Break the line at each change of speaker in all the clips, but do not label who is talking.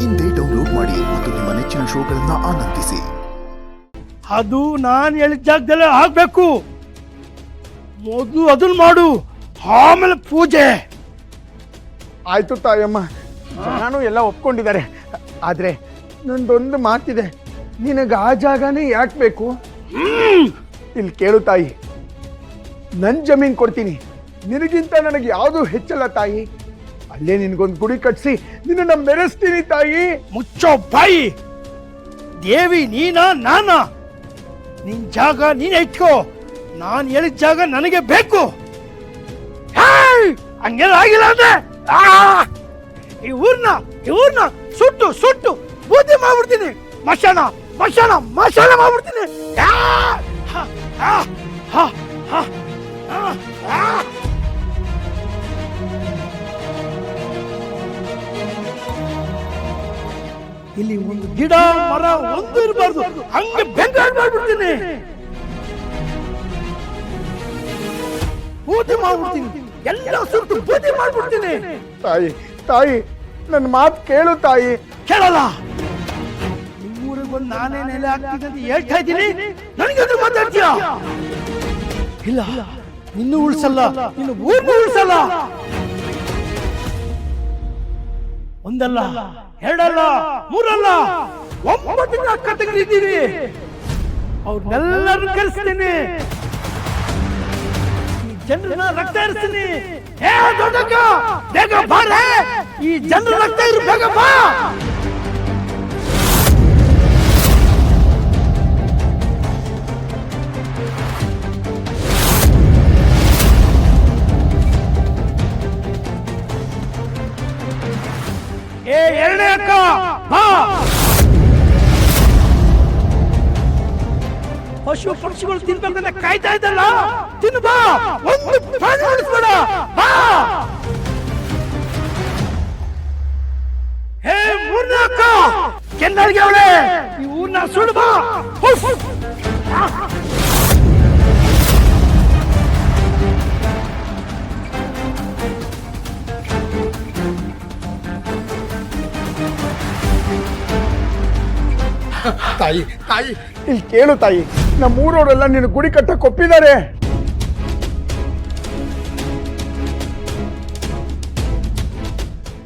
ಇಂದೇ ಡೌನ್ಲೋಡ್ ಮಾಡಿ ಮತ್ತು ನಿಮ್ಮ ನೆಚ್ಚಿನ ಶೋಗಳನ್ನ ಆನಂದಿಸಿ.
ಅದು ನಾನು ಹೇಳಿದ ಜಾಗದಲ್ಲೇ ಆಗ್ಬೇಕು. ಮೊದಲು ಅದನ್ನ ಮಾಡು, ಆಮೇಲೆ ಪೂಜೆ.
ಆಯ್ತು ತಾಯಮ್ಮ, ನಾನು ಎಲ್ಲ ಒಪ್ಕೊಂಡಿದ್ದಾರೆ. ಆದ್ರೆ ನಂದೊಂದು ಮಾತಿದೆ, ನಿನಗೆ ಆ ಜಾಗನೇ ಯಾಕೆ ಬೇಕು? ಇಲ್ಲಿ ಕೇಳು ತಾಯಿ, ನನ್ನ ಜಮೀನು ಕೊಡ್ತೀನಿ, ನಿನಗಿಂತ ನನಗೆ ಯಾವುದು ಹೆಚ್ಚಲ್ಲ ತಾಯಿ. ಅಲ್ಲೇ ನಿನಗೊಂದು ಗುಡಿ ಕಟ್ಸಿ ನಿನ್ನ ಮೆರೆಸ್ತೀನಿ ತಾಯಿ.
ಮುಚ್ಚೋ ಬಾಯಿ. ದೇವಿ ನೀನಾ ನಾನಾ? ನಿನ್ ಜಾಗ ನೀನೇ ಇಟ್ಕೋ, ನಾನು ಹೇಳಿದ ಜಾಗ ನನಗೆ ಬೇಕು. ಹಂಗೆಲ್ಲ ಆಗಿಲ್ಲ ಅಂದ್ರೆ ಈ ಊರ್ನ ಸುಟ್ಟು ಸುಟ್ಟು ಬೂದಿ ಮಾಡ್ಬಿಡ್ತೀನಿ. ಮಶಾನ ಮಶಾನ ಮಶಾನ ಮಾಡ್ಬಿಡ್ತೀನಿ. ಇಲ್ಲಿ ಒಂದು ಗಿಡ ಮರ ಒಂದು ಇರಬಾರ್ದು, ಹಂಗೆ ಬೆಂಗಾಡ್ ಮಾಡ್ಬಿಡ್ತೀನಿ. ಬೂದಿ ಮಾಡ್ಬಿಡ್ತೀನಿ, ಎಲ್ಲ ಸುಟ್ಟು ಬೂದಿ ಮಾಡ್ಬಿಡ್ತೀನಿ.
ತಾಯಿ ತಾಯಿ, ನನ್ನ ಮಾತು ಕೇಳು ತಾಯಿ.
ಕೇಳಲ್ಲ. ನಿಮ್ಮೂರಿಗೆ ಬಂದು ನಾನೇ ನೆಲೆ ಆಗ್ತೀನಿ ಅಂತ ಹೇಳ್ತಾ ಇದ್ದೀನಿ, ನನಗೆ ಮಾತಾಡ್ತೀಯ? ಇಲ್ಲ, ನಿನ್ನೂ ಉಳಿಸಲ್ಲ, ನಿನ್ನ ಊರ್ನೂ ಉಳಿಸಲ್ಲ. ಒಂದಲ್ಲ, ಎರಡಲ್ಲ, ಮೂರಲ್ಲ, 9 ಜನ ಅಕ್ಕ ತಂಗಿದ್ದೀವಿ. ಅವ್ರನ್ನೆಲ್ಲರೂ ಕರೆಸ್ತೀನಿ, ಈ ಜನರನ್ನ ರಕ್ತ ಇರಿಸ್ತೀನಿ. ಹೇ ದೊಡ್ಡಕ್ಕ, ಬೇಗ ಬಾರೆ, ಈ ಜನರ ರಕ್ತ ಇರು, ಬೇಗ ಬಾ. ಏ ಎರಡನೇ ಅಕ್ಕ ಬಾ. ಪಶು ಪಕ್ಷಿಗಳು ತಿನ್ಬೇಕಂತ ಕಾಯ್ತಾ ಇದ್ದಲ್ಲ, ತಿನ್ನು ಬಾ. ಒಂದು ಪ್ರಾಣಿ ಉಳಿಸ್ಬೇಡ, ಬಾ. ಹೇ ಮೂರನೇ ಅಕ್ಕ, ಕೆನ್ನರ್ಗೆ ಅವಳೆ, ಈ ಊರ್ನ ಸುಡು ಬಾ.
ತಾಯಿ ತಾಯಿ, ಇಲ್ಲಿ ಕೇಳು ತಾಯಿ, ನಮ್ಮೂರವರೆಲ್ಲ ನಿನ್ನ ಗುಡಿ ಕಟ್ಟಕ್ಕೆ ಒಪ್ಪಿದ್ದಾರೆ.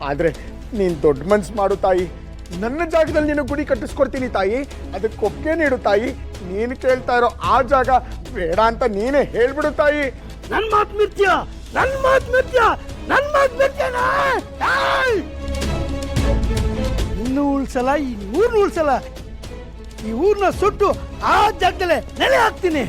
ಆದ್ರೆ ನೀನ್ ದೊಡ್ಡ ಮನ್ಸು ಮಾಡು ತಾಯಿ, ನನ್ನ ಜಾಗದಲ್ಲಿ ನೀನು ಗುಡಿ ಕಟ್ಟಿಸ್ಕೊಡ್ತೀನಿ ತಾಯಿ. ಅದಕ್ಕೆ ಒಪ್ಪಿಗೆ ನೀಡು ತಾಯಿ. ನೀನು ಕೇಳ್ತಾ ಇರೋ ಆ ಜಾಗ ಬೇಡ ಅಂತ ನೀನೇ ಹೇಳ್ಬಿಡು ತಾಯಿ.
ನನ್ ಮಾತು ಮಿರ್ತ್ಯ, ನನ್ ಮಾತು ಮಿರ್ತ್ಯ, ನನ್ ಮಾತು ಮಿರ್ತ್ಯನ. ಇನ್ನೂ ಉಳ್ಸಲ್ಲ, ಈ ಊರ್ನ ಉಳ್ಸಲ್ಲ. ಈ ಊರ್ನ ಸುಟ್ಟು ಆ ಜಾಗದಲ್ಲೇ ನೆಲೆ ಹಾಕ್ತೀನಿ.